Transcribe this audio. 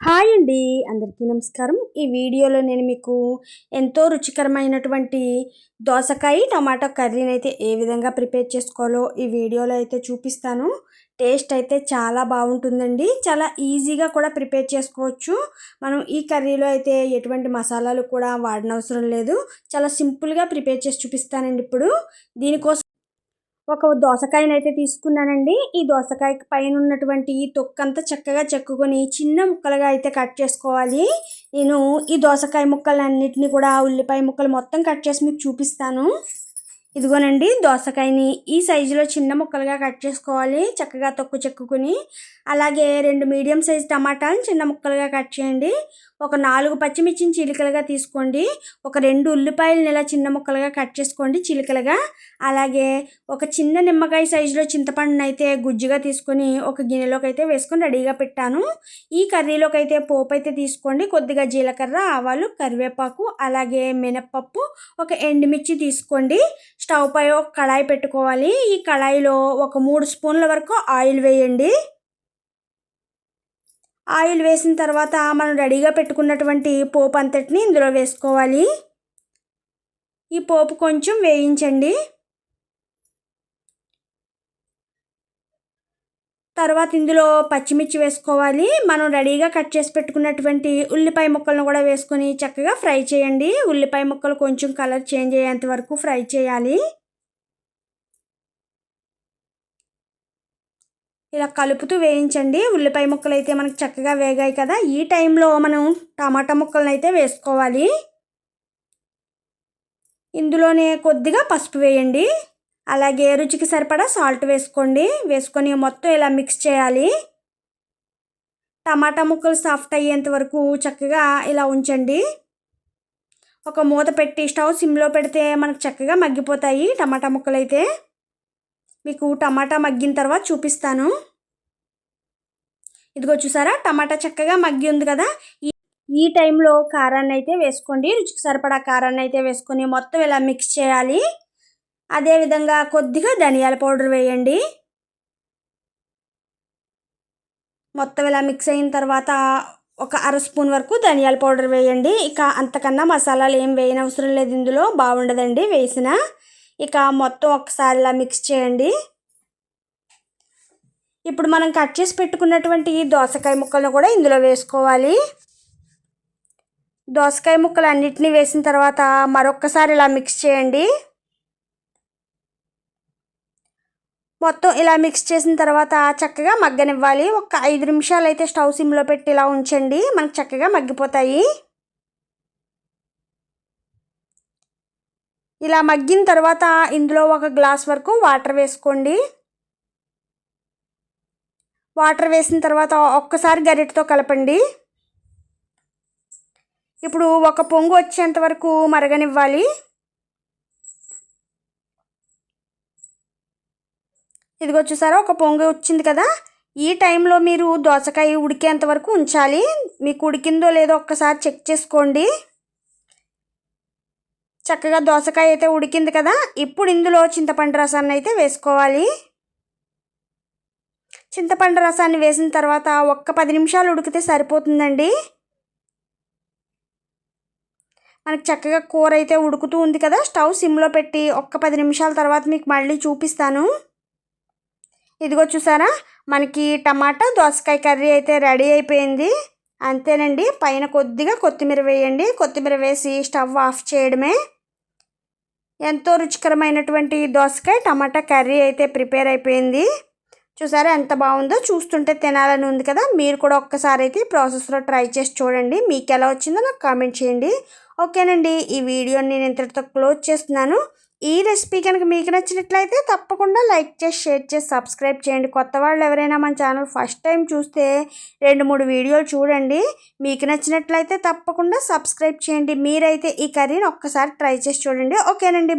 Hi అండి, అందరికీ నమస్కారం. ఈ వీడియోలో నేను మీకు ఎంతో రుచికరమైనటువంటి దోసకాయ టమాటో కర్రీని అయితే ఏ విధంగా ప్రిపేర్ చేసుకోవాలో ఈ వీడియోలో అయితే చూపిస్తాను. టేస్ట్ అయితే చాలా బాగుంటుందండి. చాలా ఈజీగా కూడా ప్రిపేర్ చేసుకోవచ్చు. మనం ఈ కర్రీలో అయితే ఎటువంటి మసాలాలు కూడా వాడనవసరం లేదు. చాలా సింపుల్గా ప్రిపేర్ చేసి చూపిస్తానండి. ఇప్పుడు దీనికోసం ఒక దోసకాయనైతే తీసుకున్నానండి. ఈ దోసకాయకి పైన ఉన్నటువంటి ఈ తొక్కంతా చక్కగా చెక్కుకొని చిన్న ముక్కలుగా అయితే కట్ చేసుకోవాలి. నేను ఈ దోసకాయ ముక్కలన్నిటిని కూడా ఉల్లిపాయ ముక్కలు మొత్తం కట్ చేసి మీకు చూపిస్తాను. ఇదిగోనండి, దోసకాయని ఈ సైజులో చిన్న ముక్కలుగా కట్ చేసుకోవాలి. చక్కగా తొక్కు చెక్కుని, అలాగే 2 మీడియం సైజ్ టమాటాలు చిన్న ముక్కలుగా కట్ చేయండి. ఒక 4 పచ్చిమిర్చిని చిలికలుగా తీసుకోండి. ఒక 2 ఉల్లిపాయలను ఇలా చిన్న ముక్కలుగా కట్ చేసుకోండి చిలికలుగా. అలాగే ఒక చిన్న నిమ్మకాయ సైజులో చింతపండుని అయితే గుజ్జుగా తీసుకొని ఒక గిన్నెలోకి అయితే వేసుకొని రెడీగా పెట్టాను. ఈ కర్రీలోకి అయితే పోపు అయితే తీసుకోండి. కొద్దిగా జీలకర్ర, ఆవాలు, కరివేపాకు, అలాగే మినప్పప్పు, ఒక ఎండుమిర్చి తీసుకోండి. స్టవ్ పై ఒక కళాయి పెట్టుకోవాలి. ఈ కళాయిలో ఒక 3 స్పూన్ల వరకు ఆయిల్ వేయండి. ఆయిల్ వేసిన తర్వాత మనం రెడీగా పెట్టుకున్నటువంటి పోపు అంతటిని ఇందులో వేసుకోవాలి. ఈ పోపు కొంచెం వేయించండి. తర్వాత ఇందులో పచ్చిమిర్చి వేసుకోవాలి. మనం రెడీగా కట్ చేసి పెట్టుకున్నటువంటి ఉల్లిపాయ ముక్కలను కూడా వేసుకొని చక్కగా ఫ్రై చేయండి. ఉల్లిపాయ ముక్కలు కొంచెం కలర్ చేంజ్ అయ్యేంత వరకు ఫ్రై చేయాలి. ఇలా కలుపుతూ వేయించండి. ఉల్లిపాయ ముక్కలు అయితే మనకు చక్కగా వేగాయి కదా. ఈ టైంలో మనం టమాటా ముక్కలను అయితే వేసుకోవాలి. ఇందులోనే కొద్దిగా పసుపు వేయండి. అలాగే రుచికి సరిపడా సాల్ట్ వేసుకోండి. వేసుకొని మొత్తం ఇలా మిక్స్ చేయాలి. టమాటా ముక్కలు సాఫ్ట్ అయ్యేంత వరకు చక్కగా ఇలా ఉంచండి. ఒక మూత పెట్టి స్టవ్ సిమ్లో పెడితే మనకు చక్కగా మగ్గిపోతాయి టమాటా ముక్కలు అయితే. మీకు టమాటా మగ్గిన తర్వాత చూపిస్తాను. ఇదిగో చూసారా, టమాటా చక్కగా మగ్గి ఉంది కదా. ఈ టైంలో కారాన్ని అయితే వేసుకోండి. రుచికి సరిపడా కారాన్ని అయితే వేసుకొని మొత్తం ఇలా మిక్స్ చేయాలి. అదేవిధంగా కొద్దిగా ధనియాల పౌడర్ వేయండి. మొత్తం ఇలా మిక్స్ అయిన తర్వాత ఒక 1/2 స్పూన్ వరకు ధనియాల పౌడర్ వేయండి. ఇక అంతకన్నా మసాలాలు ఏం వేయనవసరం లేదు, ఇందులో బాగుండదండి వేసిన. ఇక మొత్తం ఒకసారి ఇలా మిక్స్ చేయండి. ఇప్పుడు మనం కట్ చేసి పెట్టుకున్నటువంటి దోసకాయ ముక్కలను కూడా ఇందులో వేసుకోవాలి. దోసకాయ ముక్కలు అన్నిటినీ వేసిన తర్వాత మరొక్కసారి ఇలా మిక్స్ చేయండి. మొత్తం ఇలా మిక్స్ చేసిన తర్వాత చక్కగా మగ్గనివ్వాలి. ఒక 5 నిమిషాలు అయితే స్టవ్ సిమ్లో పెట్టి ఇలా ఉంచండి. మనకు చక్కగా మగ్గిపోతాయి. ఇలా మగ్గిన తర్వాత ఇందులో 1 గ్లాస్ వరకు వాటర్ వేసుకోండి. వాటర్ వేసిన తర్వాత ఒక్కసారి గరిటెతో కలపండి. ఇప్పుడు ఒక పొంగు వచ్చేంత వరకు మరగనివ్వాలి. ఇదిగో చూసారా, ఒక పొంగు వచ్చింది కదా. ఈ టైంలో మీరు దోసకాయ ఉడికేంత వరకు ఉంచాలి. మీకు ఉడికిందో లేదో ఒక్కసారి చెక్ చేసుకోండి. చక్కగా దోసకాయ అయితే ఉడికింది కదా. ఇప్పుడు ఇందులో చింతపండు రసాన్ని అయితే వేసుకోవాలి. చింతపండు రసాన్ని వేసిన తర్వాత ఒక్క 10 నిమిషాలు ఉడికితే సరిపోతుందండి. మనకు చక్కగా కూర అయితే ఉడుకుతూ ఉంది కదా. స్టవ్ సిమ్లో పెట్టి ఒక్క 10 నిమిషాల తర్వాత మీకు మళ్ళీ చూపిస్తాను. ఇదిగో చూసారా, మనకి టమాటా దోసకాయ కర్రీ అయితే రెడీ అయిపోయింది. అంతేనండి. పైన కొద్దిగా కొత్తిమీర వేయండి. కొత్తిమీర వేసి స్టవ్ ఆఫ్ చేయడమే. ఎంతో రుచికరమైనటువంటి దోసకాయ టమాటా కర్రీ అయితే ప్రిపేర్ అయిపోయింది. చూసారా ఎంత బాగుందో, చూస్తుంటే తినాలని ఉంది కదా. మీరు కూడా ఒక్కసారి అయితే ఈ ప్రాసెస్లో ట్రై చేసి చూడండి. మీకు ఎలా వచ్చిందో నాకు కామెంట్ చేయండి. ఓకేనండి, ఈ వీడియోని నేను ఇంతటితో క్లోజ్ చేస్తున్నాను. ఈ రెసిపీ కనుక మీకు నచ్చినట్లయితే తప్పకుండా లైక్ చేసి, షేర్ చేసి, సబ్స్క్రైబ్ చేయండి. కొత్త వాళ్ళు ఎవరైనా మన ఛానల్ ఫస్ట్ టైం చూస్తే 2-3 వీడియోలు చూడండి. మీకు నచ్చినట్లయితే తప్పకుండా సబ్స్క్రైబ్ చేయండి. మీరైతే ఈ కర్రీని ఒక్కసారి ట్రై చేసి చూడండి. ఓకేనండి.